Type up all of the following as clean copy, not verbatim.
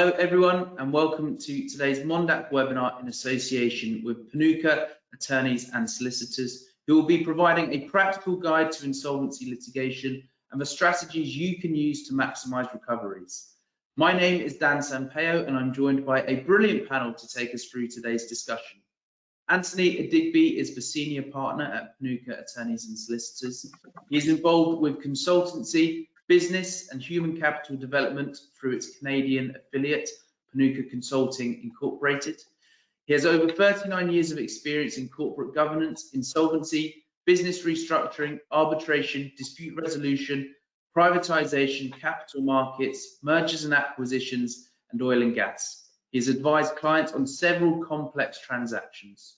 Hello everyone and welcome to today's Mondac webinar in association with Panuca Attorneys and Solicitors, who will be providing a practical guide to insolvency litigation and the strategies you can use to maximise recoveries. My name is Dan Sampaio and I'm joined by a brilliant panel to take us through today's discussion. Anthony Adigby is the Senior Partner at Panuca Attorneys and Solicitors. He is involved with consultancy, business and human capital development through its Canadian affiliate, Panuca Consulting Incorporated. He has over 39 years of experience in corporate governance, insolvency, business restructuring, arbitration, dispute resolution, privatization, capital markets, mergers and acquisitions, and oil and gas. He has advised clients on several complex transactions.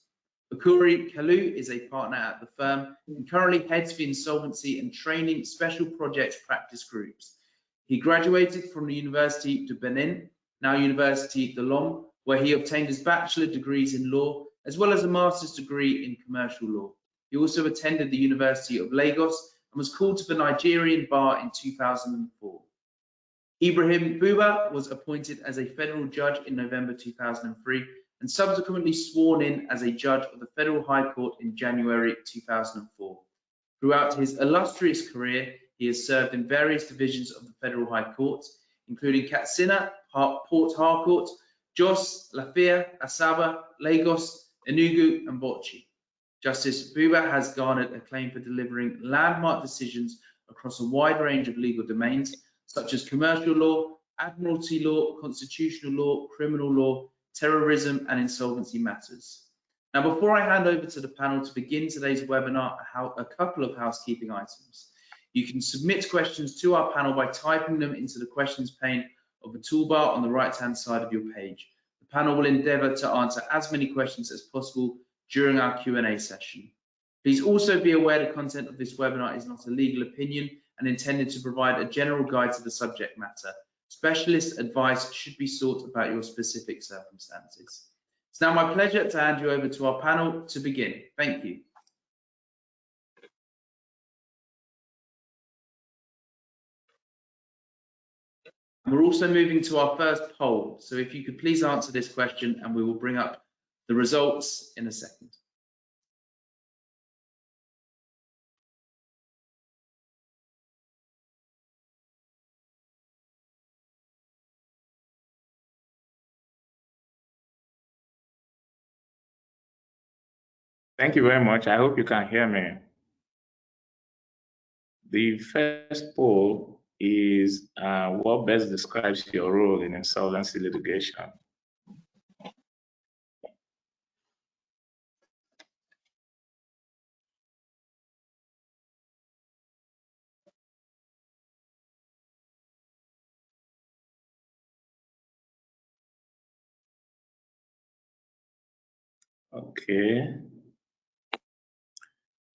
Bakuri Kalu is a partner at the firm and currently heads the insolvency and training special projects practice groups. He graduated from the University de Benin, now University de Lome, where he obtained his bachelor degrees in law as well as a master's degree in commercial law. He also attended the University of Lagos and was called to the Nigerian bar in 2004. Ibrahim Buba was appointed as a federal judge in November 2003 and subsequently sworn in as a judge of the Federal High Court in January 2004. Throughout his illustrious career, he has served in various divisions of the Federal High Court, including Katsina, Port Harcourt, Jos, Lafia, Asaba, Lagos, Enugu, and Bauchi. Justice Buba has garnered acclaim for delivering landmark decisions across a wide range of legal domains, such as commercial law, admiralty law, constitutional law, criminal law, terrorism, and insolvency matters. Now, before I hand over to the panel to begin today's webinar, a couple of housekeeping items. You can submit questions to our panel by typing them into the questions pane of the toolbar on the right-hand side of your page. The panel will endeavour to answer as many questions as possible during our Q&A session. Please also be aware the content of this webinar is not a legal opinion and intended to provide a general guide to the subject matter. Specialist advice should be sought about your specific circumstances. It's now my pleasure to hand you over to our panel to begin. Thank you. We're also moving to our first poll. So if you could please answer this question and we will bring up the results in a second. Thank you very much. I hope you can hear me. The first poll is what best describes your role in insolvency litigation? Okay.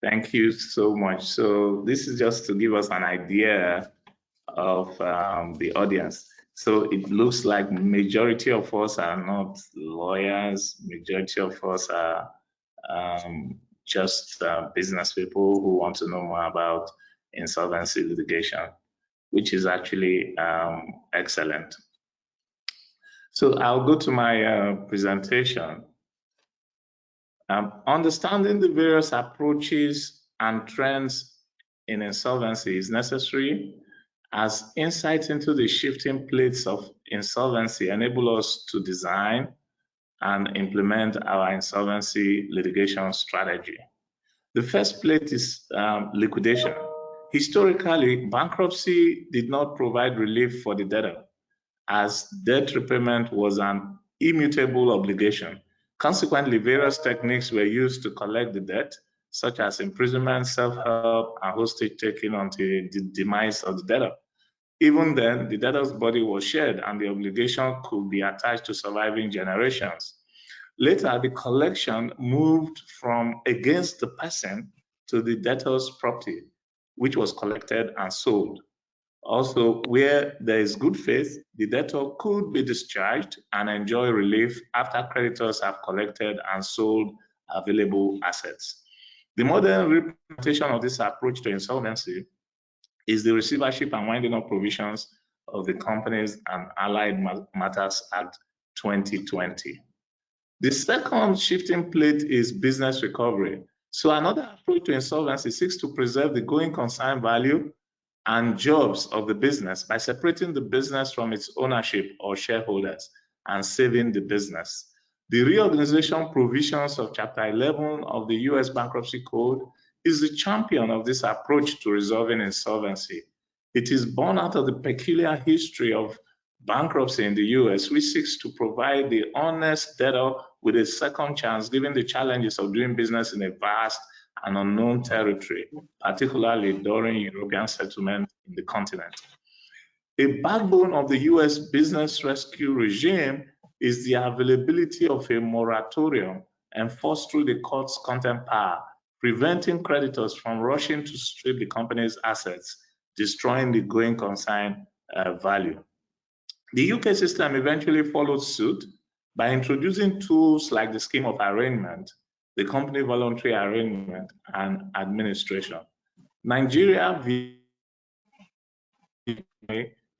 Thank you so much. So this is just to give us an idea of the audience. So it looks like majority of us are not lawyers. Majority of us are just business people who want to know more about insolvency litigation, which is actually excellent. So I'll go to my presentation. Understanding the various approaches and trends in insolvency is necessary, as insights into the shifting plates of insolvency enable us to design and implement our insolvency litigation strategy. The first plate is liquidation. Historically, bankruptcy did not provide relief for the debtor, as debt repayment was an immutable obligation. Consequently, various techniques were used to collect the debt, such as imprisonment, self-help, and hostage taking until the demise of the debtor. Even then, the debtor's body was shared and the obligation could be attached to surviving generations. Later, the collection moved from against the person to the debtor's property, which was collected and sold. Also, where there is good faith, the debtor could be discharged and enjoy relief after creditors have collected and sold available assets. The modern representation of this approach to insolvency is the receivership and winding up provisions of the Companies and Allied Matters Act 2020. The second shifting plate is business recovery. So another approach to insolvency seeks to preserve the going concern value and jobs of the business by separating the business from its ownership or shareholders and saving the business. The reorganization provisions of Chapter 11 of the US Bankruptcy Code is the champion of this approach to resolving insolvency. It is born out of the peculiar history of bankruptcy in the US, which seeks to provide the honest debtor with a second chance given the challenges of doing business in a vast and unknown territory, particularly during European settlement in the continent. A backbone of the US business rescue regime is the availability of a moratorium enforced through the court's contempt power, preventing creditors from rushing to strip the company's assets, destroying the going concern value. The UK system eventually followed suit by introducing tools like the scheme of arraignment, the company voluntary arraignment, and administration. Nigeria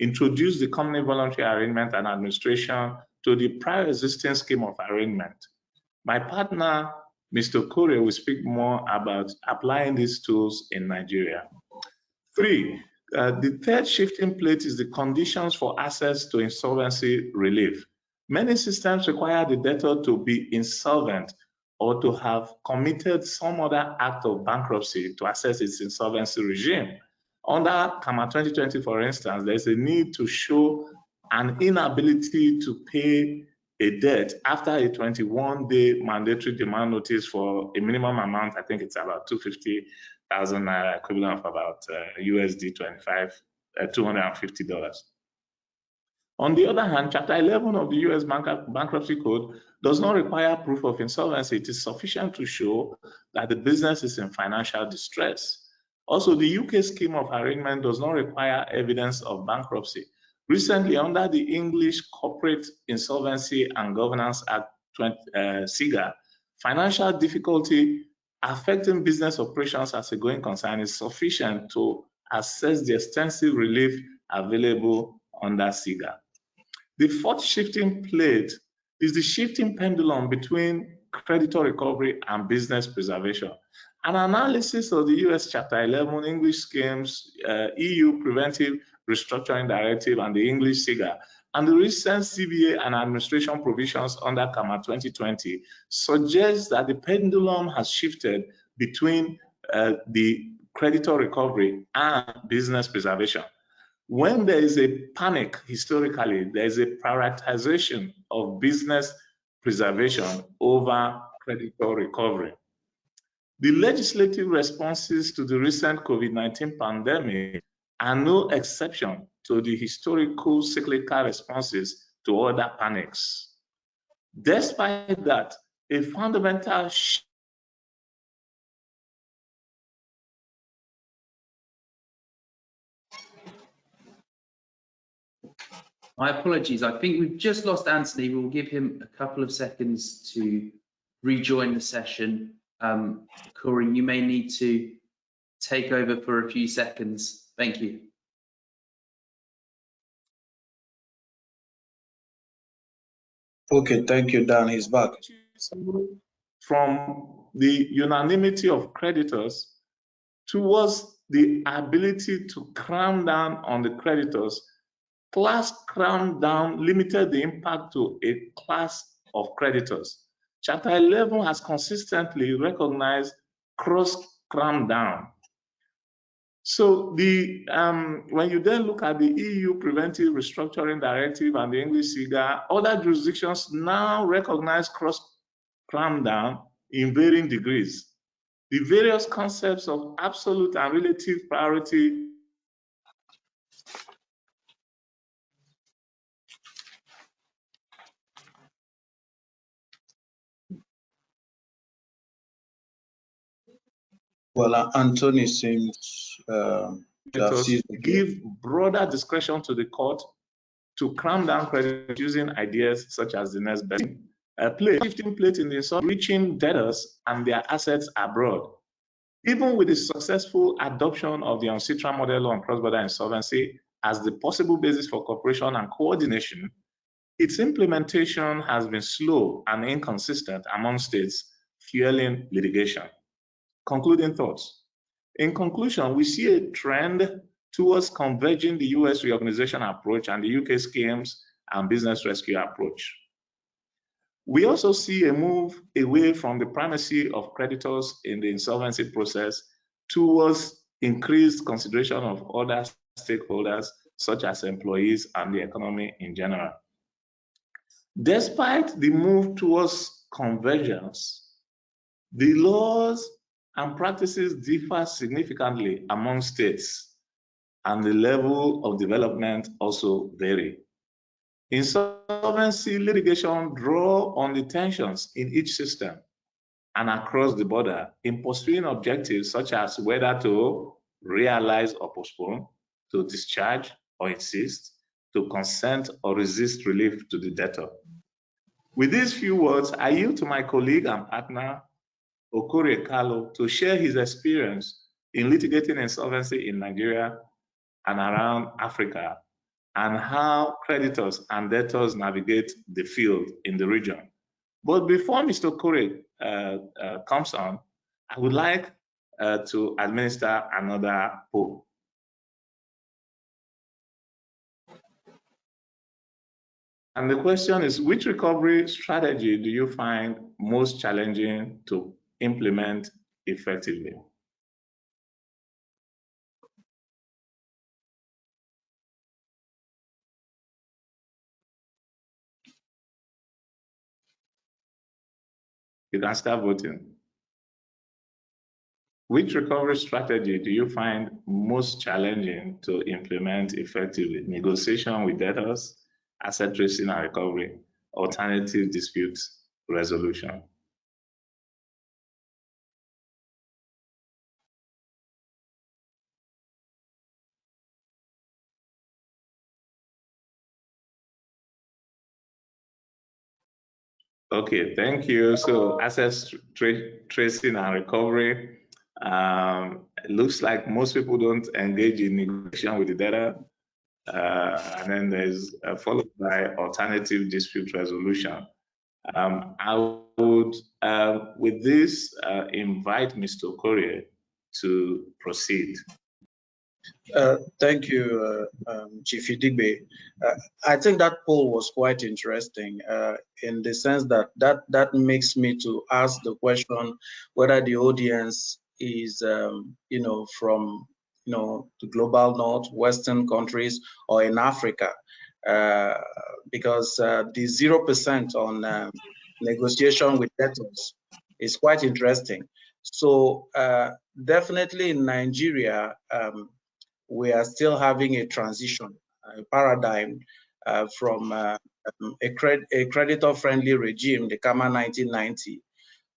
introduced the company voluntary arraignment and administration to the prior existing scheme of arraignment. My partner, Mr. Korea, will speak more about applying these tools in Nigeria. 3, the third shifting plate is the conditions for access to insolvency relief. Many systems require the debtor to be insolvent or to have committed some other act of bankruptcy to access its insolvency regime. Under CAMA 2020, for instance, there's a need to show an inability to pay a debt after a 21-day mandatory demand notice for a minimum amount. I think it's about 250,000 naira, equivalent of about USD $250. On the other hand, Chapter 11 of the US Bankruptcy Code does not require proof of insolvency. It is sufficient to show that the business is in financial distress. Also, the UK scheme of arraignment does not require evidence of bankruptcy. Recently, under the English Corporate Insolvency and Governance Act, SIGA, financial difficulty affecting business operations as a going concern is sufficient to assess the extensive relief available under SIGA. The fourth shifting plate is the shifting pendulum between creditor recovery and business preservation. An analysis of the US Chapter 11 English schemes, EU Preventive Restructuring Directive, and the English SIGA, and the recent CBA and administration provisions under CAMA 2020 suggests that the pendulum has shifted between the creditor recovery and business preservation. When there is a panic, historically, there is a prioritization of business preservation over creditor recovery. The legislative responses to the recent COVID-19 pandemic are no exception to the historical cyclical responses to other panics. Despite that, a fundamental shift My apologies. I think we've just lost Anthony. We'll give him a couple of seconds to rejoin the session. Corey, you may need to take over for a few seconds. Thank you. Okay, thank you, Dan. He's back. From the unanimity of creditors towards the ability to cram down on the creditors. Class cram down limited the impact to a class of creditors. Chapter 11 has consistently recognized cross cram down. So the when you then look at the EU Preventive Restructuring Directive and the English SIGA, other jurisdictions now recognize cross cram down in varying degrees. The various concepts of absolute and relative priority Well, Anthony seems give broader discretion to the court to cram down credit using ideas such as the next best shifting plate in the reaching debtors and their assets abroad. Even with the successful adoption of the UNCITRAL model on cross-border insolvency as the possible basis for cooperation and coordination, its implementation has been slow and inconsistent among states, fueling litigation. Concluding thoughts. In conclusion, we see a trend towards converging the US reorganization approach and the UK schemes and business rescue approach. We also see a move away from the primacy of creditors in the insolvency process towards increased consideration of other stakeholders, such as employees and the economy in general. Despite the move towards convergence, the laws and practices differ significantly among states, and the level of development also vary. Insolvency litigation draw on the tensions in each system and across the border in pursuing objectives such as whether to realize or postpone, to discharge or insist, to consent or resist relief to the debtor. With these few words, I yield to my colleague and partner, Okorie Carlo, to share his experience in litigating insolvency in Nigeria and around Africa, and how creditors and debtors navigate the field in the region. But before Mr. Okorie comes on, I would like to administer another poll. And the question is, which recovery strategy do you find most challenging to implement effectively? You can start voting. Which recovery strategy do you find most challenging to implement effectively? Negotiation with debtors, asset tracing and recovery, alternative dispute resolution. Okay, thank you. So asset tracing and recovery. It looks like most people don't engage in negotiation with the debtor. And then there's followed by alternative dispute resolution. I would, with this, invite Mr. Okorie to proceed. Thank you, Chief Idigbe. I think that poll was quite interesting in the sense that that makes me to ask the question whether the audience is, from, the global north, Western countries, or in Africa, because the 0% on negotiation with debtors is quite interesting. So definitely in Nigeria, we are still having a transition, a paradigm from a creditor-friendly regime, the CAMA 1990,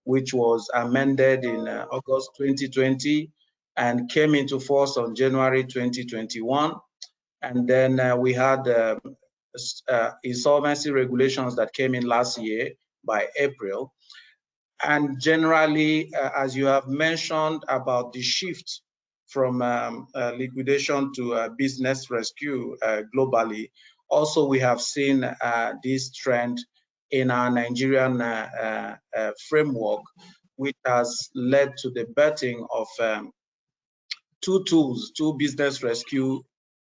which was amended in August 2020 and came into force on January 2021. And then we had insolvency regulations that came in last year by April. And generally, as you have mentioned about the shift from liquidation to business rescue globally, also we have seen this trend in our Nigerian framework, which has led to the birthing of two business rescue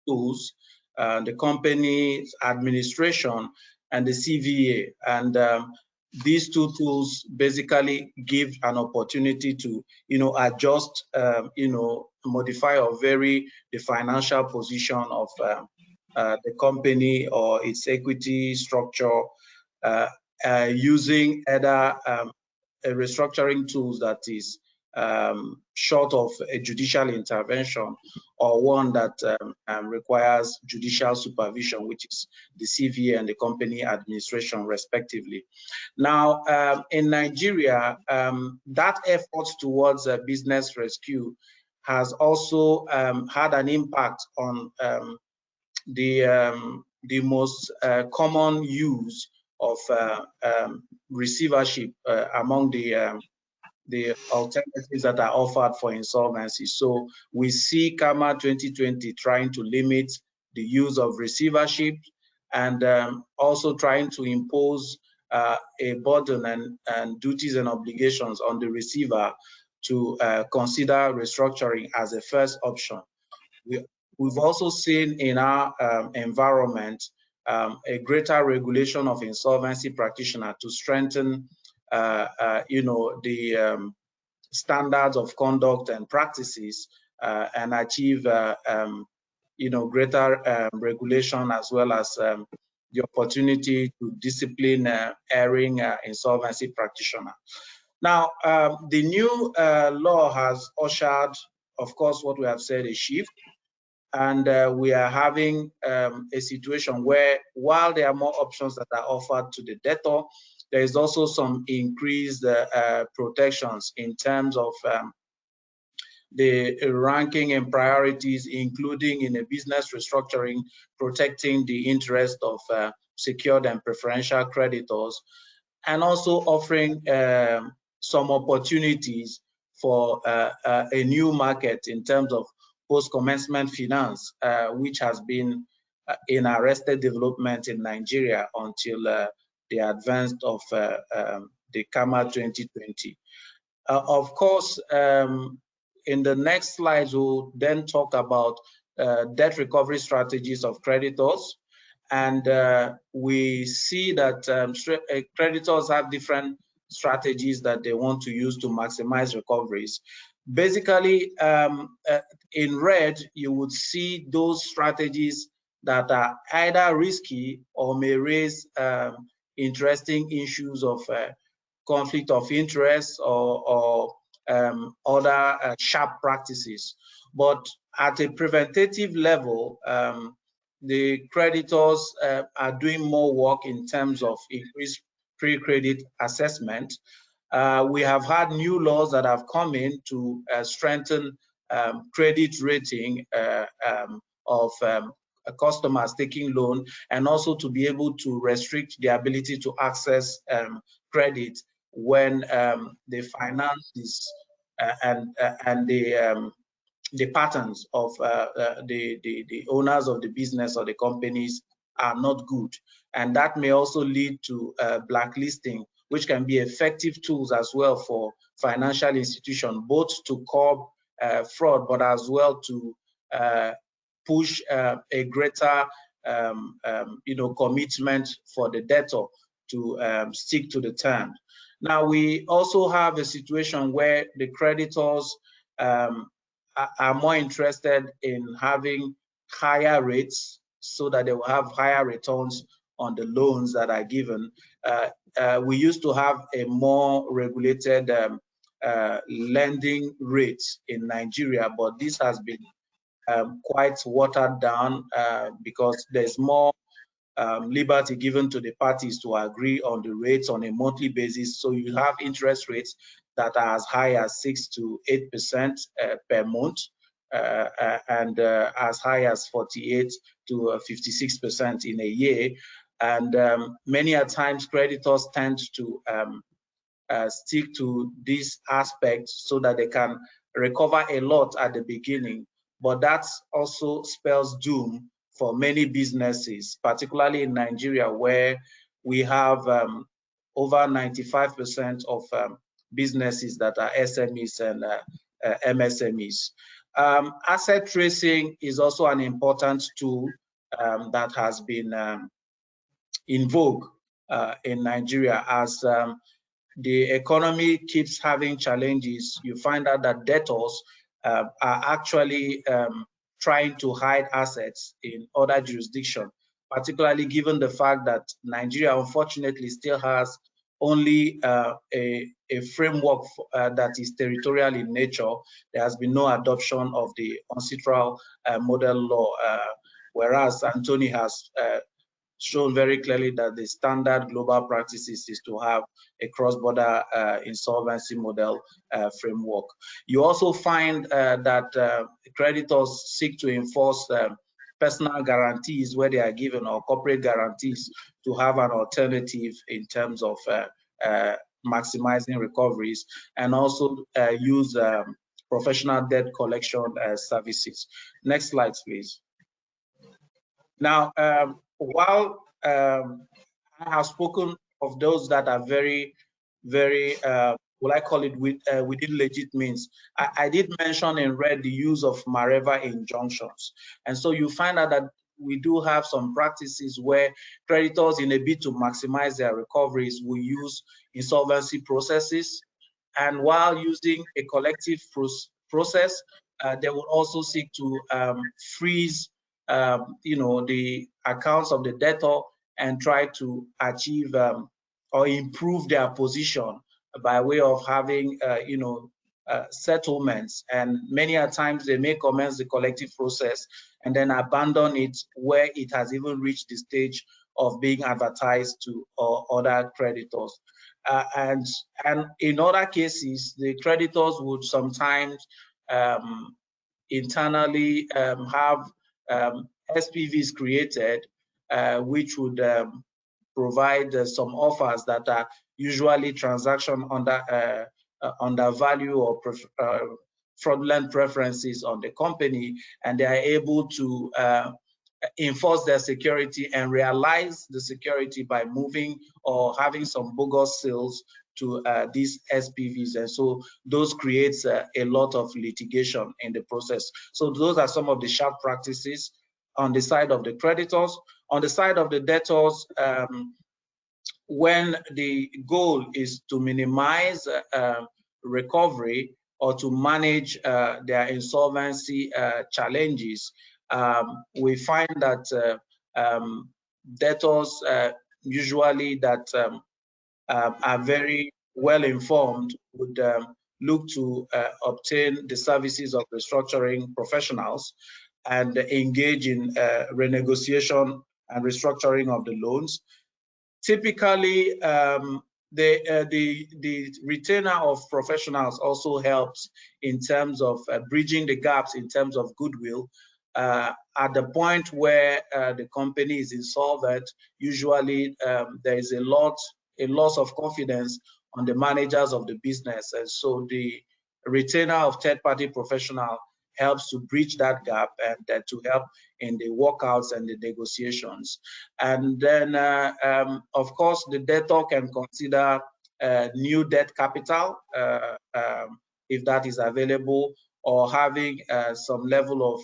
tools, the company's administration and the CVA. And these two tools basically give an opportunity to, adjust, modify or vary the financial position of the company or its equity structure using either restructuring tools that is short of a judicial intervention, or one that requires judicial supervision, which is the CVA and the company administration, respectively. Now, in Nigeria, that effort towards business rescue has also had an impact on the most common use of receivership among the alternatives that are offered for insolvency. So we see CAMA 2020 trying to limit the use of receivership, and also trying to impose a burden and duties and obligations on the receiver to consider restructuring as a first option. We've also seen in our environment a greater regulation of insolvency practitioner to strengthen, the standards of conduct and practices and achieve, greater regulation, as well as the opportunity to discipline erring insolvency practitioner. Now, the new law has ushered, of course, what we have said, a shift. And we are having a situation where, while there are more options that are offered to the debtor, there is also some increased protections in terms of the ranking and priorities, including in a business restructuring, protecting the interest of secured and preferential creditors, and also offering some opportunities for a new market in terms of post-commencement finance, which has been in arrested development in Nigeria until the advent of the CAMA 2020. Of course, in the next slides, we'll then talk about debt recovery strategies of creditors. And we see that creditors have different strategies that they want to use to maximize recoveries. Basically, in red, you would see those strategies that are either risky or may raise interesting issues of conflict of interest or other sharp practices. But at a preventative level, the creditors are doing more work in terms of increased pre-credit assessment. We have had new laws that have come in to strengthen credit rating of customers taking loan, and also to be able to restrict the ability to access credit when the finances and the patterns of the owners of the business or the companies are not good. And that may also lead to blacklisting, which can be effective tools as well for financial institutions, both to curb fraud, but as well to push a greater commitment for the debtor to stick to the term. Now, we also have a situation where the creditors are more interested in having higher rates so that they will have higher returns on the loans that are given. We used to have a more regulated lending rate in Nigeria, but this has been quite watered down because there's more liberty given to the parties to agree on the rates on a monthly basis. So you have interest rates that are as high as 6 to 8% per month, and as high as 48 to 56% in a year. And many a times creditors tend to stick to this aspect so that they can recover a lot at the beginning. But that also spells doom for many businesses, particularly in Nigeria, where we have over 95% of businesses that are SMEs and MSMEs. Asset tracing is also an important tool that has been in vogue in Nigeria. As the economy keeps having challenges, you find out that debtors are actually trying to hide assets in other jurisdictions, particularly given the fact that Nigeria, unfortunately, still has only a framework that is territorial in nature. There has been no adoption of the ancestral model law, whereas Anthony has shown very clearly that the standard global practices is to have a cross-border insolvency model framework. You also find that creditors seek to enforce personal guarantees where they are given, or corporate guarantees, to have an alternative in terms of maximizing recoveries, and also use professional debt collection services. Next slide, please. Now, while I have spoken of those that are very, very, what I call it, within legit means, I did mention in red the use of Mareva injunctions. And so you find out that we do have some practices where creditors, in a bid to maximize their recoveries, will use insolvency processes. And while using a collective process, they will also seek to freeze, the accounts of the debtor and try to achieve or improve their position by way of having, settlements. And many a times they may commence the collective process and then abandon it where it has even reached the stage of being advertised to other creditors. And in other cases, the creditors would sometimes internally have SPVs created, which would provide some offers that are usually transaction under value or fraudulent preferences on the company, and they are able to enforce their security and realize the security by moving or having some bogus sales to these SPVs. And so those creates a lot of litigation in the process. So those are some of the sharp practices on the side of the creditors. On the side of the debtors, when the goal is to minimize recovery or to manage their insolvency challenges, we find that debtors usually that are very well informed would look to obtain the services of restructuring professionals and engage in renegotiation and restructuring of the loans. Typically, the retainer of professionals also helps in terms of bridging the gaps in terms of goodwill. At the point where the company is insolvent, usually there is a loss of confidence on the managers of the business, and so the retainer of third-party professional helps to bridge that gap and to help in the workouts and the negotiations. And then, of course, the debtor can consider new debt capital if that is available, or having some level of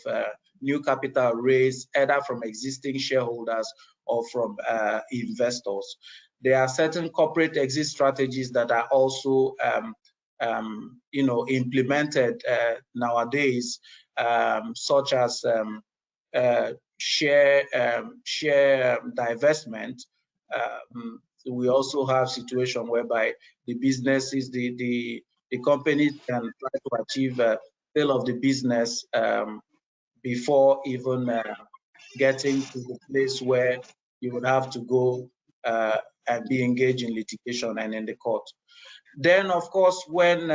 new capital raised either from existing shareholders or from investors. There are certain corporate exit strategies that are also implemented nowadays, such as share divestment. We also have situation whereby the businesses, the companies can try to achieve sale of the business before even getting to the place where you would have to go and be engaged in litigation and in the court. Then, of course, when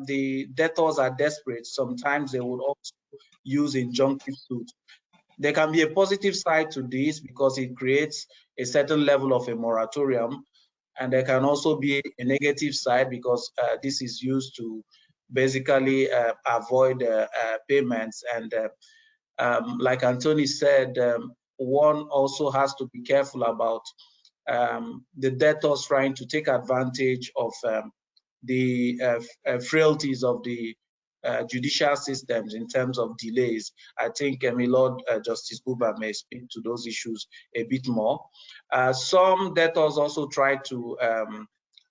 the debtors are desperate, sometimes they would also use injunctive suits. There can be a positive side to this because it creates a certain level of a moratorium, and there can also be a negative side because this is used to basically avoid payments. And like Anthony said, one also has to be careful about the debtors trying to take advantage of the frailties of the judicial systems in terms of delays. I think my Lord Justice Buba may speak to those issues a bit more. Some debtors also try to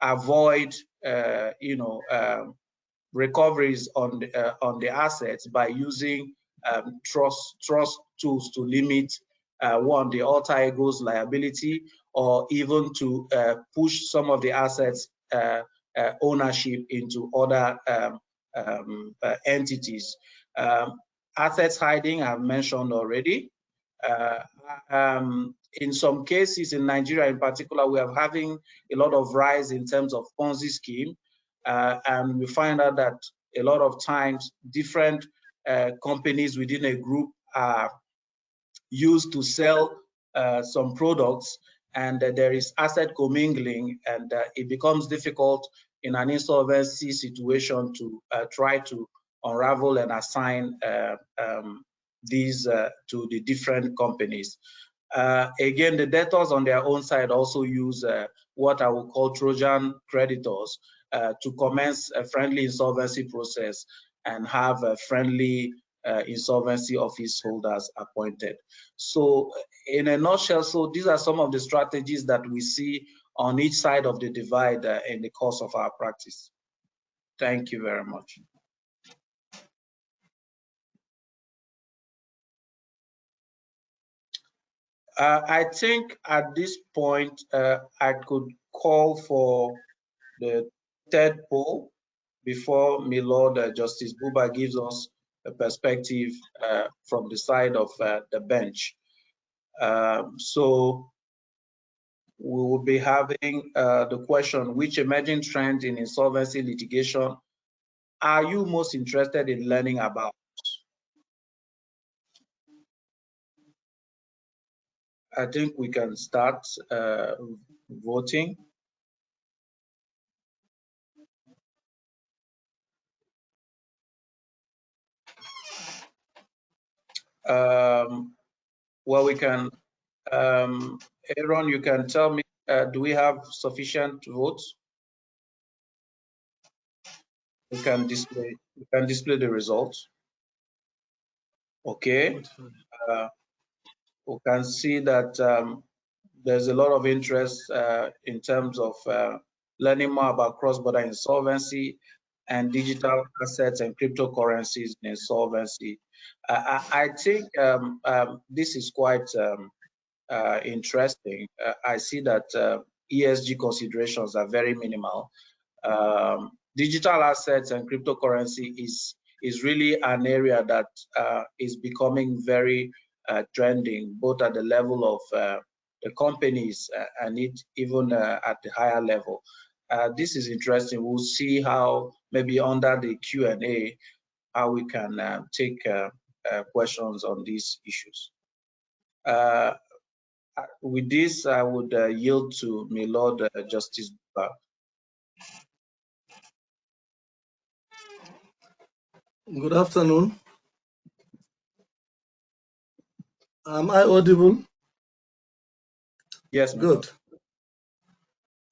avoid, recoveries on the assets by using trust tools to limit one, the alter ego's liability, or even to push some of the assets ownership into other entities. Assets hiding I've mentioned already. In some cases in Nigeria in particular, we are having a lot of rise in terms of Ponzi scheme, and we find out that a lot of times different companies within a group are used to sell some products, and there is asset commingling, and it becomes difficult in an insolvency situation to try to unravel and assign these to the different companies. Again, the debtors on their own side also use what I would call Trojan creditors to commence a friendly insolvency process and have a friendly insolvency office holders appointed. So in a nutshell, so these are some of the strategies that we see on each side of the divide in the course of our practice. Thank you very much. I think at this point, I could call for the third poll before my Lord Justice Buba gives us a perspective from the side of the bench. So we will be having the question, which emerging trends in insolvency litigation are you most interested in learning about? I think we can start voting. Well, we can, Aaron, you can tell me, do we have sufficient votes? We can display the results. Okay. We can see that there's a lot of interest in terms of learning more about cross-border insolvency and digital assets and cryptocurrencies in insolvency. I think this is quite interesting. I see that ESG considerations are very minimal. Digital assets and cryptocurrency is really an area that is becoming very trending, both at the level of the companies and even at the higher level. This is interesting. We'll see how maybe under the Q&A, how we can take questions on these issues. With this, I would yield to my Lord Justice Buba. Good afternoon. Am I audible? Yes, good.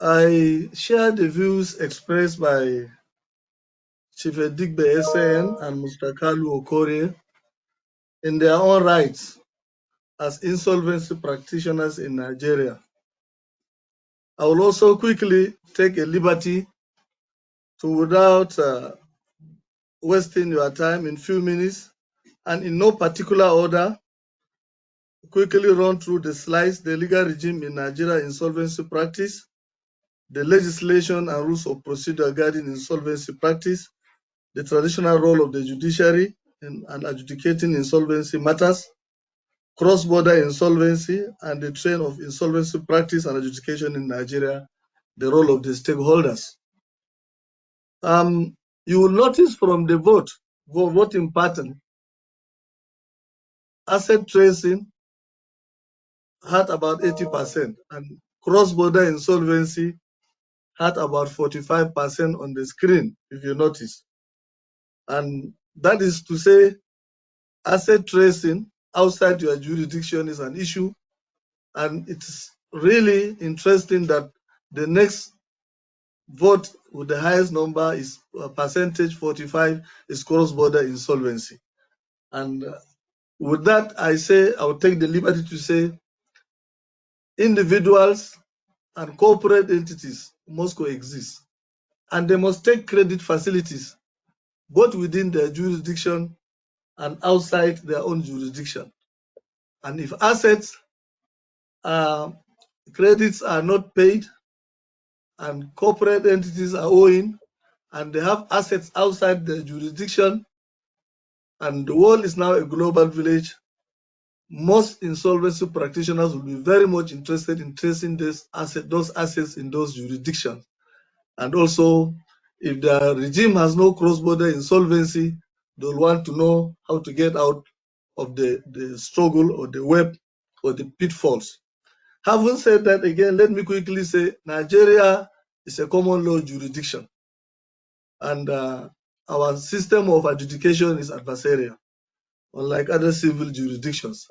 I share the views expressed by Chief Edigbe SAN and Mr. Kalu Okorie in their own rights as insolvency practitioners in Nigeria. I will also quickly take a liberty to, without wasting your time, in few minutes and in no particular order, quickly run through the slides, the legal regime in Nigeria insolvency practice, the legislation and rules of procedure guiding insolvency practice, the traditional role of the judiciary in adjudicating insolvency matters, cross-border insolvency and the trend of insolvency practice and adjudication in Nigeria, the role of the stakeholders. You will notice from the voting pattern, asset tracing had about 80% and cross-border insolvency had about 45% on the screen, if you notice. And that is to say, asset tracing outside your jurisdiction is an issue. And it's really interesting that the next vote with the highest number is percentage 45 is cross-border insolvency. And with that, I will take the liberty to say individuals and corporate entities must coexist. And they must take credit facilities both within their jurisdiction and outside their own jurisdiction. And if credits are not paid and corporate entities are owing and they have assets outside their jurisdiction, and the world is now a global village, most insolvency practitioners will be very much interested in tracing those assets in those jurisdictions. And also, if the regime has no cross-border insolvency, they'll want to know how to get out of the struggle or the web or the pitfalls. Having said that, again, let me quickly say Nigeria is a common law jurisdiction, and our system of adjudication is adversarial, unlike other civil jurisdictions.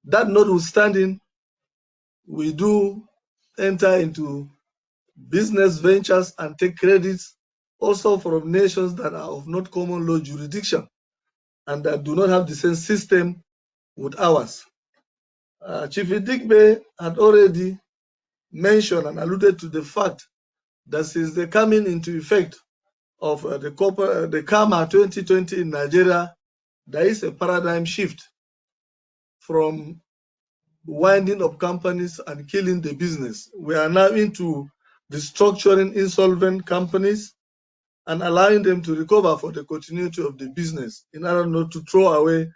That notwithstanding, we do enter into business ventures and take credits also from nations that are of not common law jurisdiction and that do not have the same system with ours. Chief Idigbe had already mentioned and alluded to the fact that since the coming into effect of the KAMA 2020 in Nigeria, there is a paradigm shift from winding up companies and killing the business. We are now into restructuring insolvent companies and allowing them to recover for the continuity of the business in order not to throw away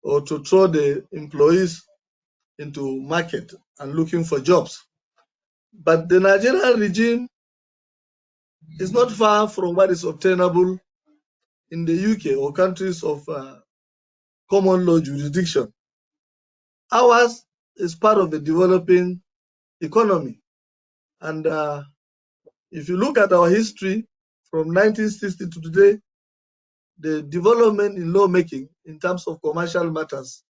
or to throw the employees into market and looking for jobs. But the Nigerian regime is not far from what is obtainable in the UK or countries of common law jurisdiction. Ours is part of the developing economy. And if you look at our history from 1960 to today, the development in lawmaking in terms of commercial matters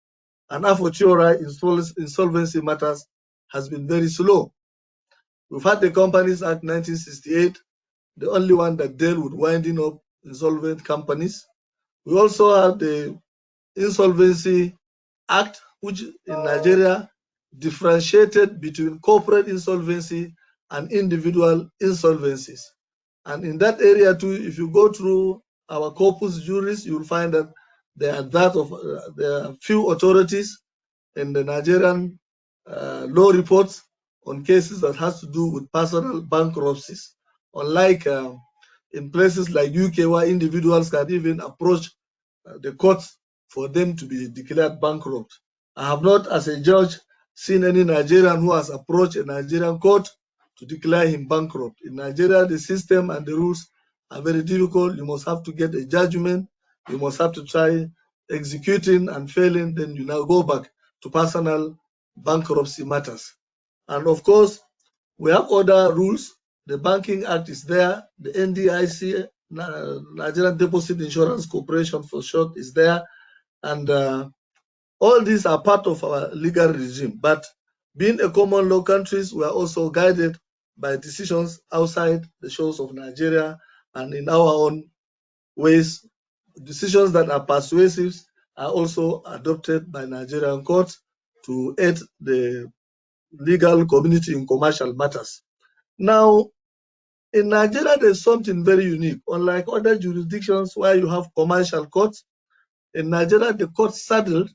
and a fortiori insolvency matters has been very slow. We've had the Companies Act 1968, the only one that dealt with winding up insolvent companies. We also have the Insolvency Act, which in Nigeria differentiated between corporate insolvency and individual insolvencies. And in that area too, if you go through our corpus juris, you will find that there are few authorities in the Nigerian law reports on cases that has to do with personal bankruptcies. Unlike in places like UK, where individuals can even approach the courts for them to be declared bankrupt. I have not, as a judge, seen any Nigerian who has approached a Nigerian court to declare him bankrupt. In Nigeria, the system and the rules are very difficult. You must have to get a judgment. You must have to try executing and failing. Then you now go back to personal bankruptcy matters. And of course, we have other rules. The Banking Act is there. The NDIC, Nigerian Deposit Insurance Corporation for short, is there. And all these are part of our legal regime. But being a common law countries, we are also guided by decisions outside the shores of Nigeria and in our own ways. Decisions that are persuasive are also adopted by Nigerian courts to aid the legal community in commercial matters. Now, in Nigeria, there's something very unique. Unlike other jurisdictions where you have commercial courts, in Nigeria, the court saddled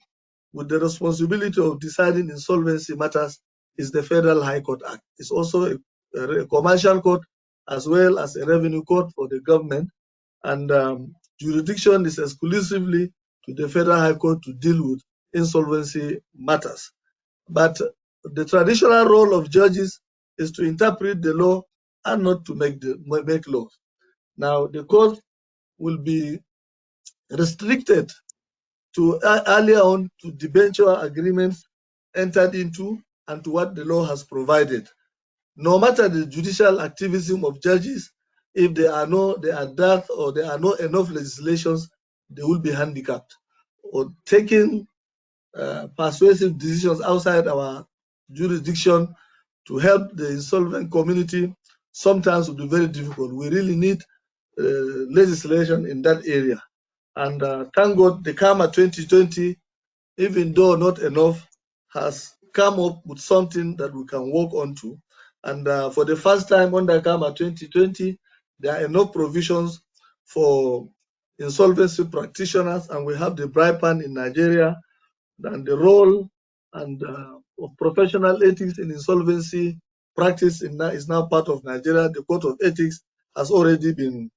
with the responsibility of deciding insolvency matters is the Federal High Court Act. It's also a commercial court as well as a revenue court for the government. And jurisdiction is exclusively to the Federal High Court to deal with insolvency matters. But the traditional role of judges is to interpret the law and not to make laws. Now, the court will be restricted to earlier on to debenture agreements entered into and to what the law has provided. No matter the judicial activism of judges, if there are dearth or there are not enough legislations, they will be handicapped. Or taking persuasive decisions outside our jurisdiction to help the insolvent community sometimes will be very difficult. We really need legislation in that area. And thank God the KAMA 2020, even though not enough, has come up with something that we can work on to. And for the first time under KAMA 2020, there are enough provisions for insolvency practitioners, and we have the bribe ban in Nigeria, and the role and of professional ethics in insolvency practice is now part of Nigeria. The Code of Ethics has already been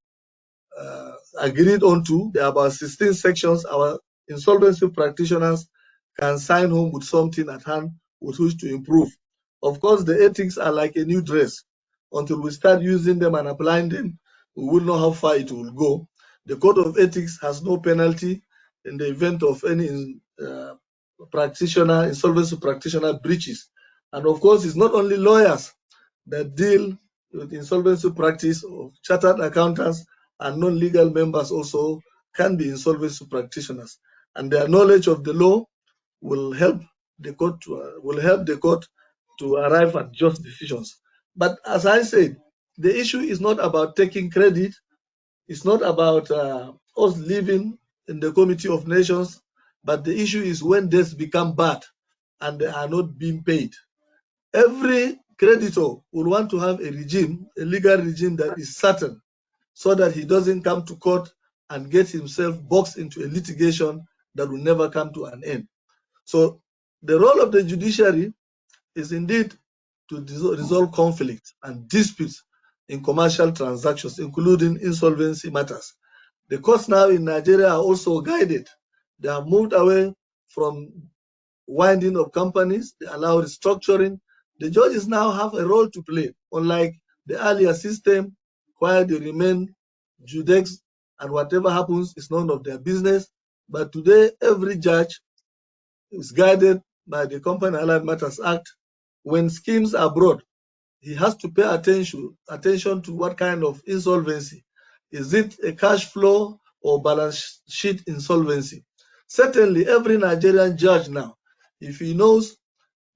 agreed on to. There are about 16 sections. Our insolvency practitioners can sign home with something at hand with which to improve. Of course, the ethics are like a new dress. Until we start using them and applying them, we will know how far it will go. The Code of Ethics has no penalty in the event of any insolvency practitioner breaches. And of course, it's not only lawyers that deal with insolvency practice, or chartered accountants and non-legal members also can be insolvency practitioners. And their knowledge of the law will help the court to arrive at just decisions. But as I said, the issue is not about taking credit. It's not about us living in the Committee of Nations, but the issue is when debts become bad and they are not being paid. Every creditor will want to have a regime, a legal regime that is certain, so that he doesn't come to court and get himself boxed into a litigation that will never come to an end. So the role of the judiciary is indeed to resolve conflicts and disputes in commercial transactions, including insolvency matters. The courts now in Nigeria are also guided. They have moved away from winding of companies. They allow restructuring. The judges now have a role to play, unlike the earlier system where they remain judex and whatever happens is none of their business. But today, every judge is guided by the Company Allied Matters Act. When schemes are brought, he has to pay attention to what kind of insolvency. Is it a cash flow or balance sheet insolvency? Certainly, every Nigerian judge now, if he knows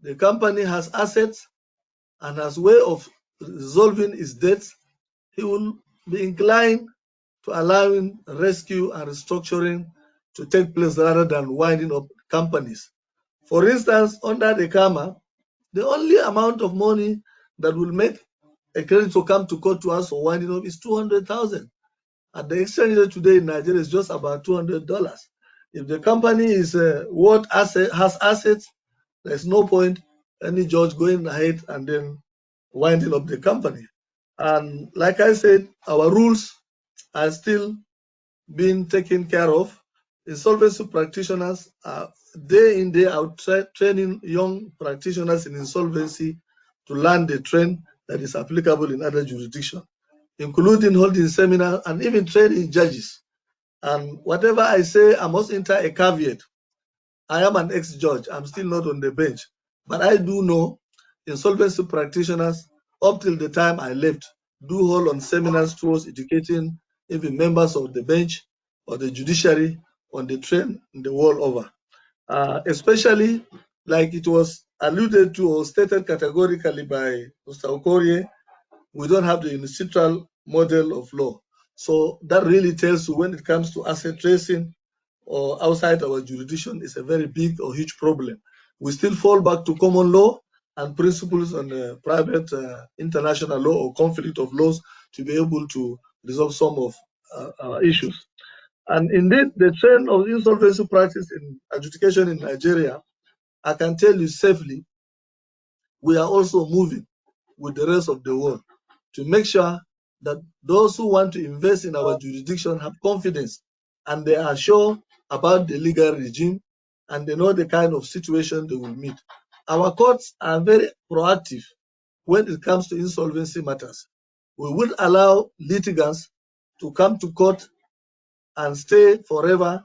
the company has assets and has way of resolving its debts, he will be inclined to allowing rescue and restructuring to take place rather than winding up companies. For instance, under the KAMA, the only amount of money that will make a creditor come to court to us for winding up is 200,000. At the exchange rate today in Nigeria is just about $200. If the company is has assets, there's no point any judge going ahead and then winding up the company. And like I said, our rules are still being taken care of. Insolvency practitioners are day in, day out training young practitioners in insolvency to learn the trend that is applicable in other jurisdictions, including holding seminars and even training judges. And whatever I say, I must enter a caveat. I am an ex-judge. I'm still not on the bench. But I do know insolvency practitioners, up till the time I left, do hold on seminars towards educating even members of the bench or the judiciary on the trend in the world over. Especially like it was alluded to or stated categorically by Mr. Okorie, we don't have the unilateral model of law. So that really tells you when it comes to asset tracing or outside our jurisdiction is a very big or huge problem. We still fall back to common law and principles on private international law or conflict of laws to be able to resolve some of our issues. And indeed, the trend of insolvency practice in adjudication in Nigeria, I can tell you safely, we are also moving with the rest of the world to make sure that those who want to invest in our jurisdiction have confidence and they are sure about the legal regime and they know the kind of situation they will meet. Our courts are very proactive when it comes to insolvency matters. We will allow litigants to come to court and stay forever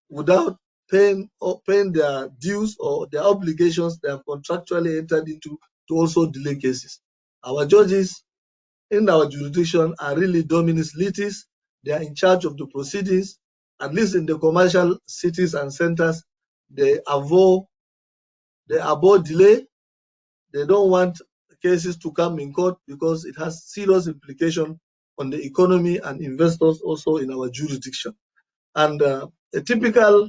without paying their dues or their obligations they have contractually entered into to also delay cases. Our judges in our jurisdiction are really dominus litis. They are in charge of the proceedings. At least in the commercial cities and centers, they avoid delay. They don't want cases to come in court because it has serious implications on the economy and investors also in our jurisdiction. And a typical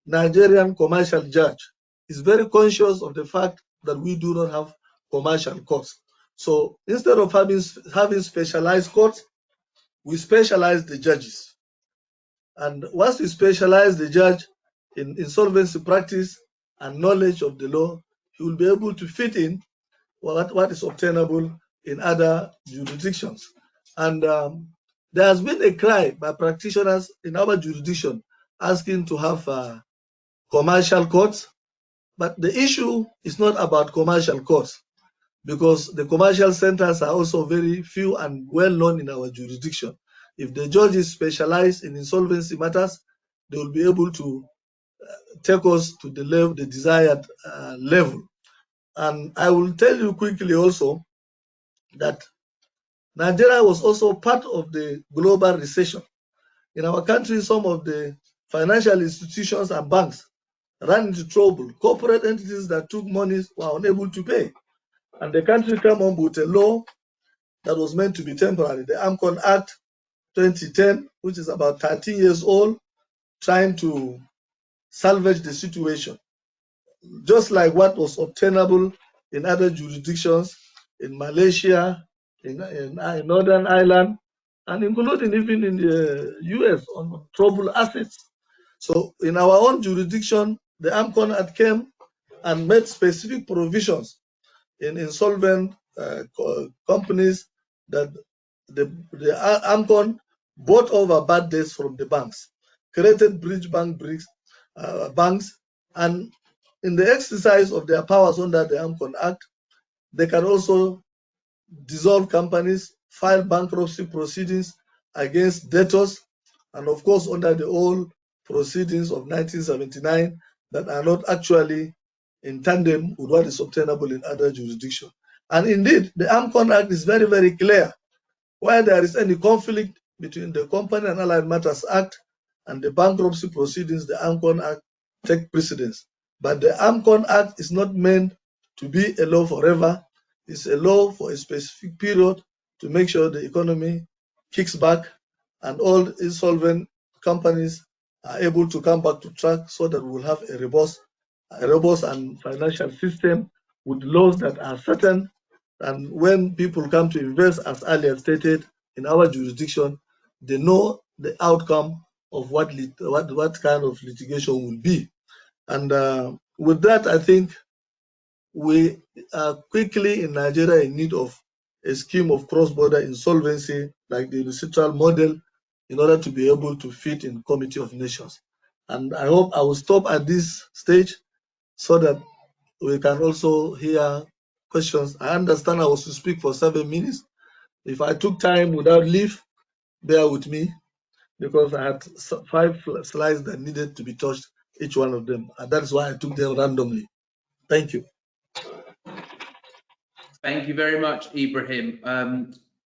Nigerian commercial judge is very conscious of the fact that we do not have commercial courts. So instead of having specialized courts, we specialize the judges. And once we specialize the judge in insolvency practice and knowledge of the law, he will be able to fit in what is obtainable in other jurisdictions. And there has been a cry by practitioners in our jurisdiction asking to have commercial courts, but the issue is not about commercial courts because the commercial centers are also very few and well known in our jurisdiction. If the judge is specialized in insolvency matters, they will be able to take us to the desired level. And I will tell you quickly also that Nigeria was also part of the global recession. In our country, some of the financial institutions and banks ran into trouble. Corporate entities that took money were unable to pay. And the country came on with a law that was meant to be temporary, the AMCON Act 2010, which is about 13 years old, trying to salvage the situation, just like what was obtainable in other jurisdictions, in Malaysia, in Northern Ireland, and including even in the US on troubled assets. So in our own jurisdiction, the AMCON Act came and made specific provisions in insolvent companies that the AMCON bought over bad debts from the banks, created bridge banks, and in the exercise of their powers under the AMCON Act, they can also dissolve companies, file bankruptcy proceedings against debtors, and of course under the old proceedings of 1979 that are not actually in tandem with what is obtainable in other jurisdictions. And indeed, the AMCON Act is very, very clear. Where there is any conflict between the Company and Allied Matters Act and the bankruptcy proceedings, the AMCON Act take precedence. But the AMCON Act is not meant to be a law forever. It's a law for a specific period to make sure the economy kicks back and all insolvent companies are able to come back to track so that we'll have a robust and financial system with laws that are certain. And when people come to invest, as earlier stated, in our jurisdiction, they know the outcome of what kind of litigation will be. And with that, I think we are quickly in Nigeria in need of a scheme of cross-border insolvency like the reciprocal model in order to be able to fit in Committee of Nations. And I hope I will stop at this stage so that we can also hear questions. I understand I was to speak for 7 minutes. If I took time without leave, bear with me, because I had 5 slides that needed to be touched, each one of them. And that's why I took them randomly. Thank you. Thank you very much, Ibrahim.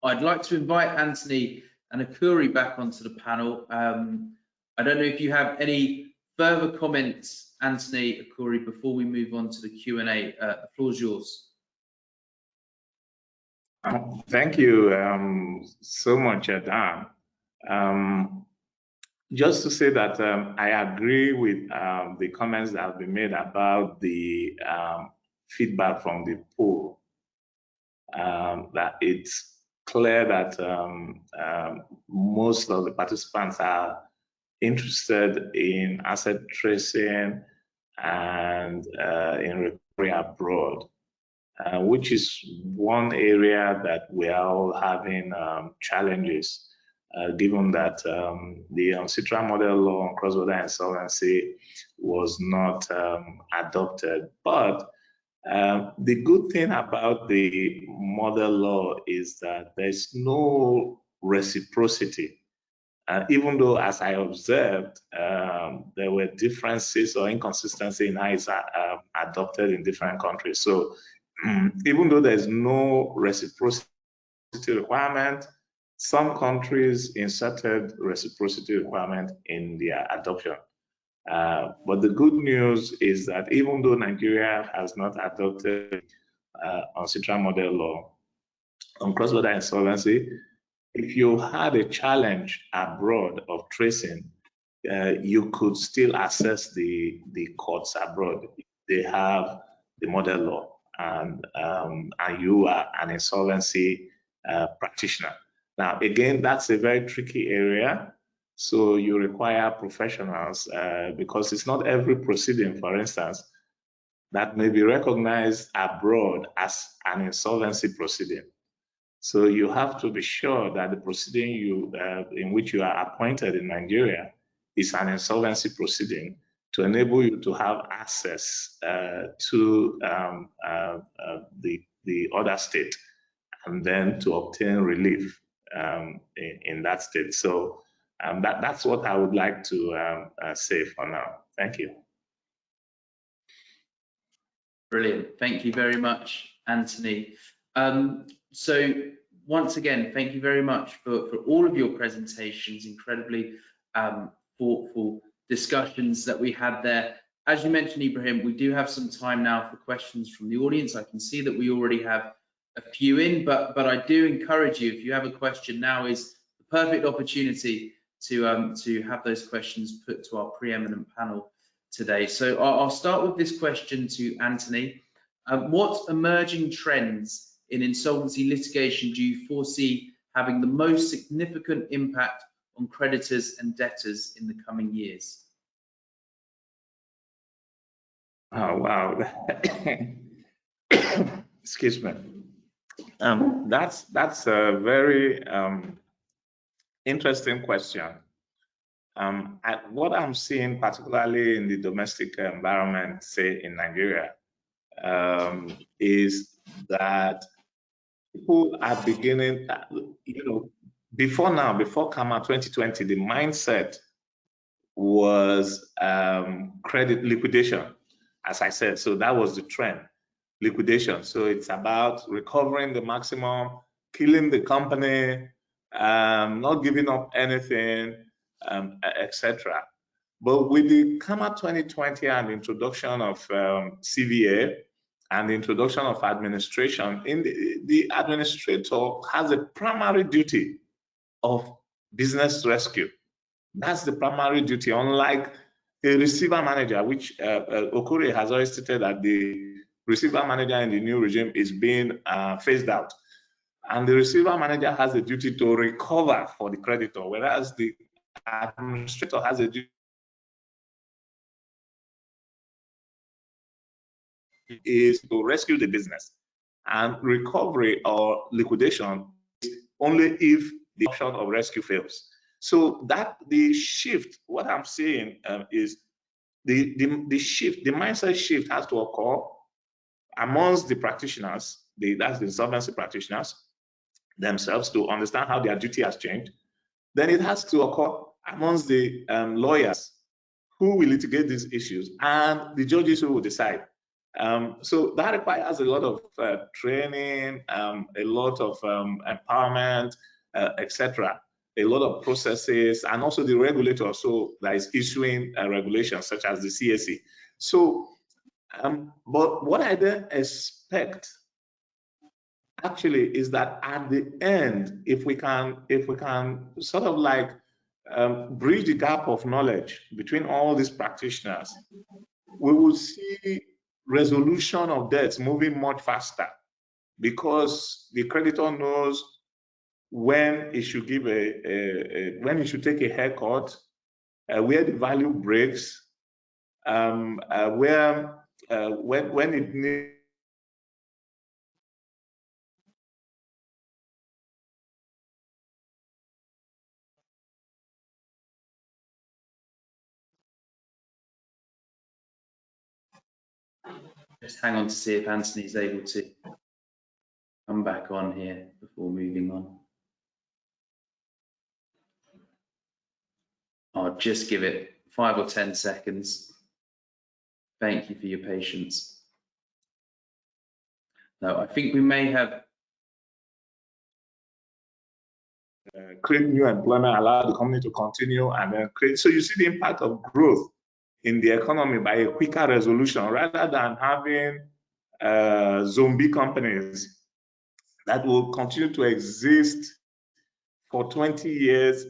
I'd like to invite Anthony and Akuri back onto the panel. I don't know if you have any further comments, Anthony, Akuri, before we move on to the Q&A. The floor is yours. Thank you so much, Dan. Just to say that I agree with the comments that have been made about the feedback from the pool. That it's clear that most of the participants are interested in asset tracing and in recovery abroad, which is one area that we are all having challenges, given that the UNCITRAL model law on cross-border insolvency was not adopted. But the good thing about the model law is that there's no reciprocity. Even though, as I observed, there were differences or inconsistency in how it's adopted in different countries. So even though there's no reciprocity requirement, some countries inserted reciprocity requirement in their adoption. But the good news is that even though Nigeria has not adopted UNCITRAL model law on cross-border insolvency, if you had a challenge abroad of tracing, you could still access the courts abroad. They have the model law, and you are an insolvency practitioner. Now, again, that's a very tricky area. So you require professionals because it's not every proceeding, for instance, that may be recognized abroad as an insolvency proceeding. So you have to be sure that the proceeding in which you are appointed in Nigeria is an insolvency proceeding to enable you to have access to the other state and then to obtain relief in that state. So that's what I would like to say for now. Thank you. Brilliant. Thank you very much, Anthony. So once again, thank you very much for all of your presentations, incredibly thoughtful discussions that we had there. as you mentioned, Ibrahim, we do have some time now for questions from the audience. I can see that we already have a few in, but I do encourage you, if you have a question, now is the perfect opportunity to have those questions put to our preeminent panel today. So I'll start with this question to Anthony. What emerging trends in insolvency litigation do you foresee having the most significant impact on creditors and debtors in the coming years? Oh, wow. Excuse me. That's a very interesting question. What I'm seeing, particularly in the domestic environment, say in Nigeria, is that people are beginning, before CAMA 2020, the mindset was credit liquidation, as I said. So that was the trend, liquidation. So it's about recovering the maximum, killing the company, not giving up anything, etc. But with the CAMA 2020 and the introduction of CVA and the introduction of administration, the administrator has a primary duty of business rescue. That's the primary duty, unlike a receiver manager, which Okure has always stated that the receiver manager in the new regime is being phased out. And the receiver manager has a duty to recover for the creditor, whereas the administrator has a duty is to rescue the business. And recovery or liquidation is only if the option of rescue fails. So that the shift, what I'm saying is the shift, the mindset shift has to occur amongst the practitioners, that's the insolvency practitioners themselves, to understand how their duty has changed. Then it has to occur amongst the lawyers who will litigate these issues and the judges who will decide. So that requires a lot of training, a lot of empowerment, etc. A lot of processes, and also the regulator, so that is issuing regulations such as the CAC. So, but what I then expect actually is that at the end, if we can sort of like bridge the gap of knowledge between all these practitioners, we will see resolution of debts moving much faster, because the creditor knows when he should give when he should take a haircut, where the value breaks, where when it needs. Just hang on to see if Anthony is able to come back on here before moving on. I'll just give it 5 or 10 seconds. Thank you for your patience. No, I think we may have create new employment, allow the company to continue, and then create. So you see the impact of growth in the economy by a quicker resolution, rather than having zombie companies that will continue to exist for 20 years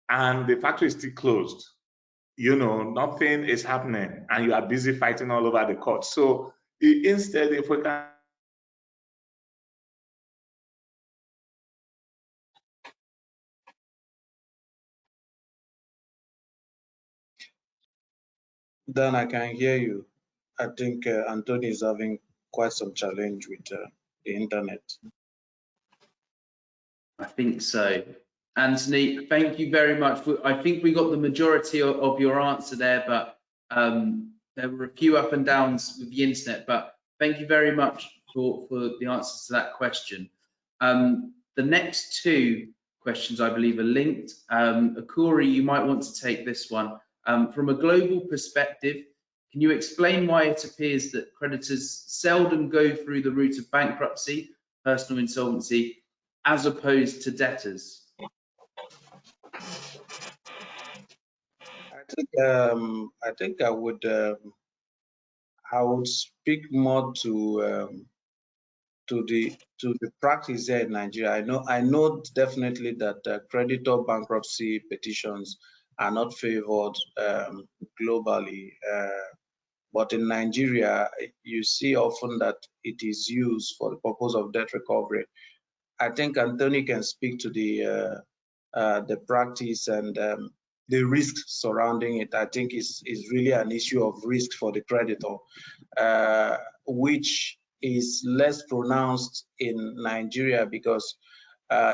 and the factory is still closed. You know, nothing is happening and you are busy fighting all over the court. So instead, if we can Dan, I can hear you. I think Anthony is having quite some challenge with the internet. I think so. Anthony, thank you very much. I think we got the majority of your answer there, but there were a few up and downs with the internet, but thank you very much for the answers to that question. The next two questions, I believe, are linked. Akuri, you might want to take this one. From a global perspective, can you explain why it appears that creditors seldom go through the route of bankruptcy, personal insolvency, as opposed to debtors? I think I would I would speak more to the practice here in Nigeria. I know definitely that creditor bankruptcy petitions are not favored globally, but in Nigeria, you see often that it is used for the purpose of debt recovery. I think Anthony can speak to the practice and the risks surrounding it. I think is really an issue of risk for the creditor, which is less pronounced in Nigeria because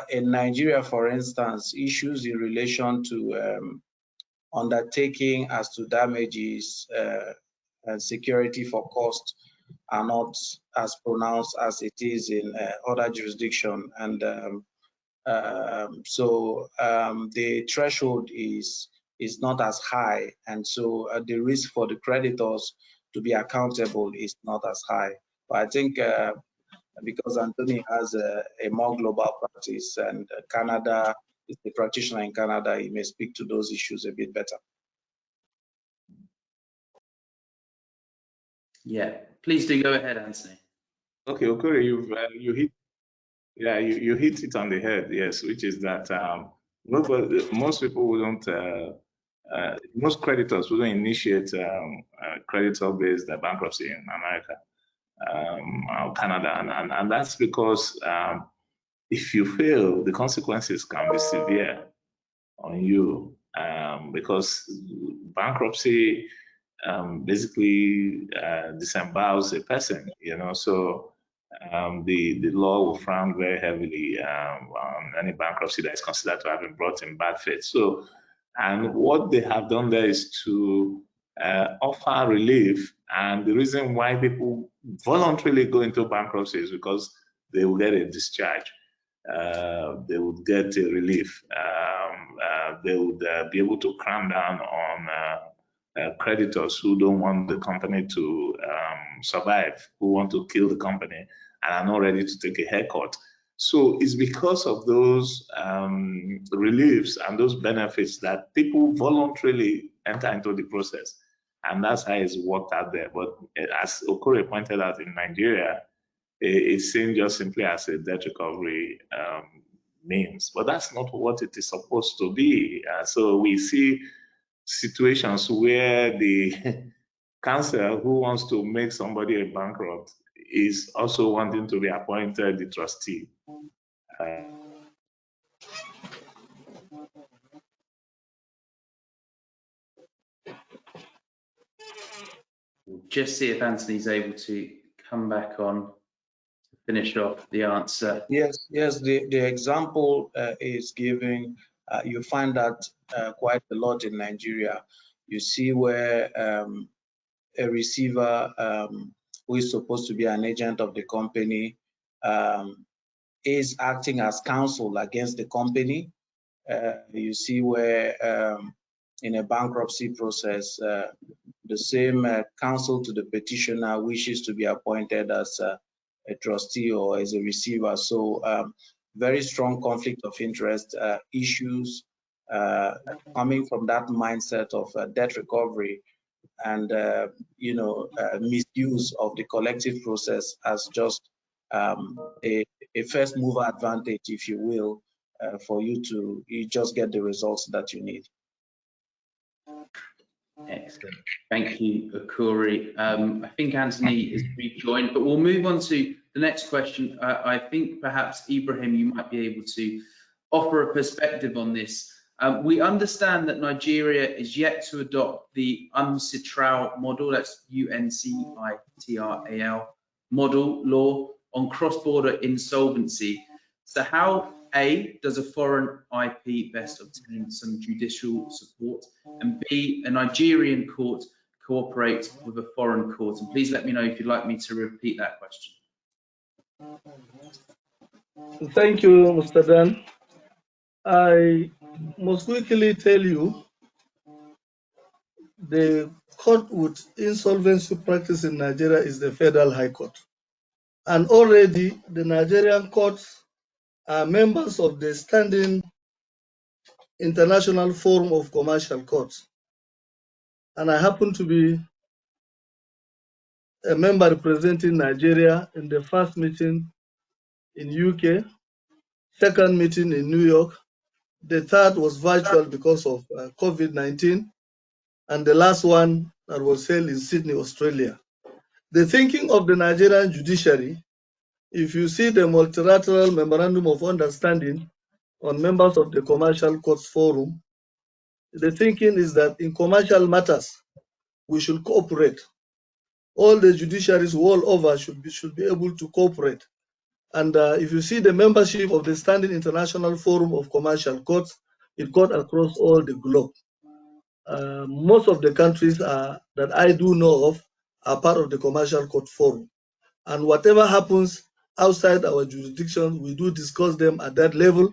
in Nigeria, for instance, issues in relation to undertaking as to damages and security for cost are not as pronounced as it is in other jurisdictions, and the threshold is not as high, and so the risk for the creditors to be accountable is not as high. But I think because Anthony has a more global practice and Canada is the practitioner in Canada, he may speak to those issues a bit better. Yeah, please do go ahead, Anthony. Okay, Okore, you hit it on the head, yes, which is that most people wouldn't, most creditors wouldn't initiate creditor-based bankruptcy in America or Canada, and that's because if you fail, the consequences can be severe on you, because bankruptcy basically disembowels a person, so the law will frown very heavily on any bankruptcy that is considered to have been brought in bad faith. So, and what they have done there is to offer relief, and the reason why people voluntarily go into bankruptcy is because they will get a discharge. They would get a relief. They would be able to cram down on creditors who don't want the company to survive, who want to kill the company and are not ready to take a haircut. So it's because of those reliefs and those benefits that people voluntarily enter into the process. And that's how it's worked out there. But as Okore pointed out, in Nigeria, it's seen just simply as a debt recovery means. But that's not what it is supposed to be. So we see situations where the counsel who wants to make somebody a bankrupt is also wanting to be appointed the trustee. We'll just see if Anthony's able to come back on to finish off the answer. Yes, the example is giving, you find that quite a lot in Nigeria. You see where a receiver who is supposed to be an agent of the company is acting as counsel against the company. You see where in a bankruptcy process, the same counsel to the petitioner wishes to be appointed as a trustee or as a receiver. So very strong conflict of interest issues coming from that mindset of debt recovery and misuse of the collective process as just a first mover advantage, if you will, for you just get the results that you need. Excellent. Thank you, Okore. I think Anthony is rejoined, but we'll move on to the next question. I think perhaps, Ibrahim, you might be able to offer a perspective on this. We understand that Nigeria is yet to adopt the UNCITRAL model, that's UNCITRAL model law on cross-border insolvency. So how, A, does a foreign IP best obtain some judicial support, and B, a Nigerian court cooperate with a foreign court? And please let me know if you'd like me to repeat that question. Thank you, Mr. Dan. I must quickly tell you the court with insolvency practice in Nigeria is the Federal High Court. And already the Nigerian courts are members of the Standing International Forum of Commercial Courts. And I happen to be a member representing Nigeria in the first meeting in UK, second meeting in New York. The third was virtual because of COVID-19, and the last one that was held in Sydney, Australia. The thinking of the Nigerian judiciary, if you see the multilateral memorandum of understanding on members of the Commercial Courts Forum, the thinking is that in commercial matters, we should cooperate. All the judiciaries all over should be able to cooperate. And if you see the membership of the Standing International Forum of Commercial Courts, it got across all the globe. Most of the countries that I do know of are part of the Commercial Court Forum. And whatever happens outside our jurisdiction, we do discuss them at that level,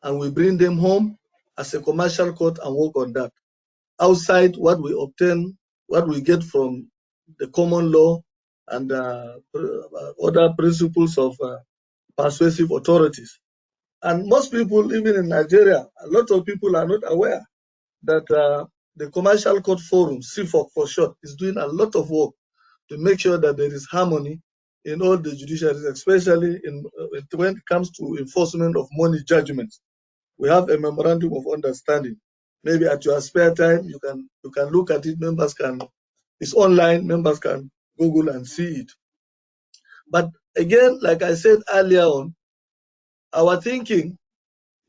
and we bring them home as a commercial court and work on that. Outside what we obtain, what we get from the common law and other principles of persuasive authorities. And most people, even in Nigeria, a lot of people are not aware that the Commercial Court Forum, CFOC for short, is doing a lot of work to make sure that there is harmony in all the judiciaries, especially when it comes to enforcement of money judgments. We have a memorandum of understanding. Maybe at your spare time, you can look at it. Members can, it's online, members can Google and see it. But again, like I said earlier on, our thinking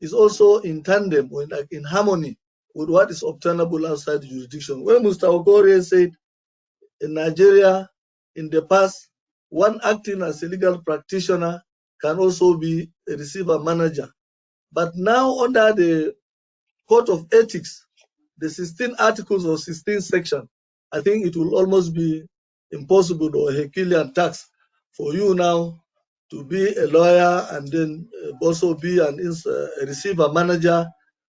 is also in tandem, or in harmony with what is obtainable outside the jurisdiction. When Mr. Okorie said in Nigeria, in the past, one acting as a legal practitioner can also be a receiver manager. But now under the Code of Ethics, the 16 articles or 16 sections, I think it will almost be impossible or a Herculean task for you now to be a lawyer and then also be a receiver manager.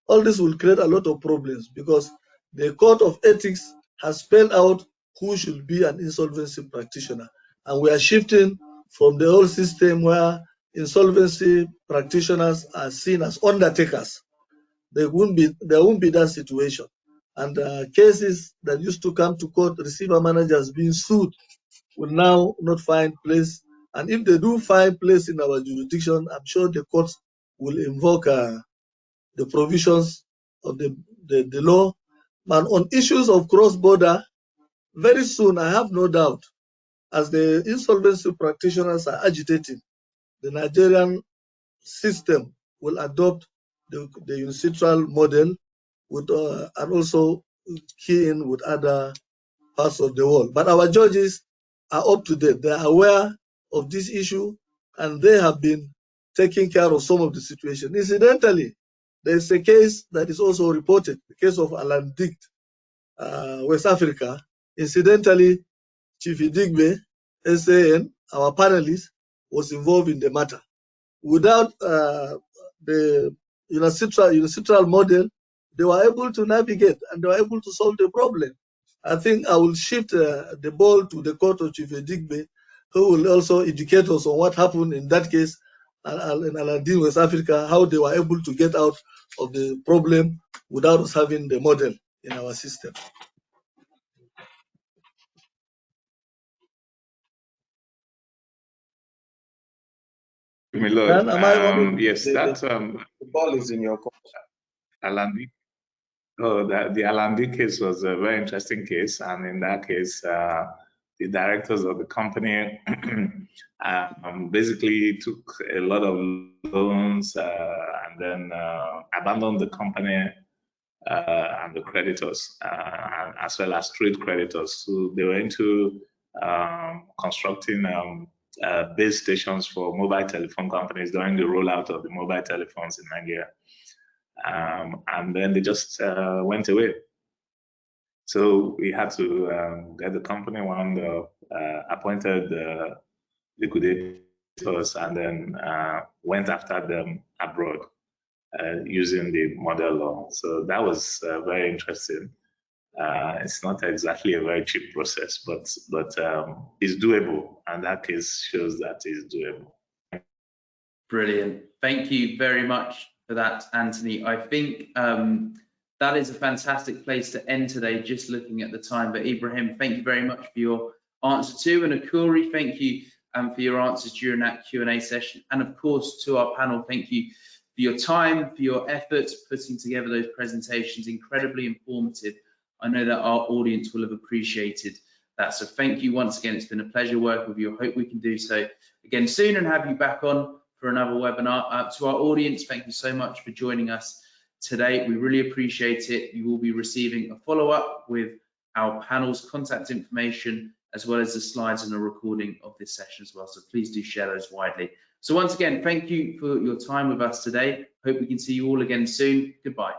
All this will create a lot of problems because the Code of Ethics has spelled out who should be an insolvency practitioner. And we are shifting from the old system where insolvency practitioners are seen as undertakers. There won't be that situation. And cases that used to come to court, receiver managers being sued, will now not find place. And if they do find place in our jurisdiction, I'm sure the courts will invoke the provisions of the law. And on issues of cross-border, very soon, I have no doubt, as the insolvency practitioners are agitating, the Nigerian system will adopt the UNCITRAL model with, and also key in with other parts of the world. But our judges are up to date. They are aware of this issue and they have been taking care of some of the situation. Incidentally, there is a case that is also reported, the case of Alan Dict, West Africa. Incidentally, Chief Idigbe, SAN, our panelist, was involved in the matter. Without the UNCITRAL model, they were able to navigate and they were able to solve the problem. I think I will shift the ball to the court of Chief Idigbe, who will also educate us on what happened in that case in Aladdin, West Africa, how they were able to get out of the problem without us having the model in our system. My lord, Am I on yes, that's the ball is in your court. Alambic. Oh, the Alambic case was a very interesting case, and in that case, the directors of the company basically took a lot of loans and then abandoned the company and the creditors, as well as trade creditors. So they were into constructing base stations for mobile telephone companies during the rollout of the mobile telephones in Nigeria. And then they just went away. So we had to get the company wound up, appointed liquidators, and then went after them abroad using the model law. So that was very interesting. It's not exactly a very cheap process, but it's doable, and that case shows that it's doable. Brilliant. Thank you very much for that, Anthony. I think that is a fantastic place to end today, just looking at the time. But Ibrahim, thank you very much for your answer to. And Akuri, thank you for your answers during that Q&A session. And of course, to our panel, thank you for your time, for your efforts putting together those presentations, incredibly informative. I know that our audience will have appreciated that. So thank you once again. It's been a pleasure working with you. I hope we can do so again soon and have you back on for another webinar. To our audience, thank you so much for joining us today. We really appreciate it. You will be receiving a follow-up with our panel's contact information, as well as the slides and a recording of this session as well. So please do share those widely. So once again, thank you for your time with us today. Hope we can see you all again soon. Goodbye.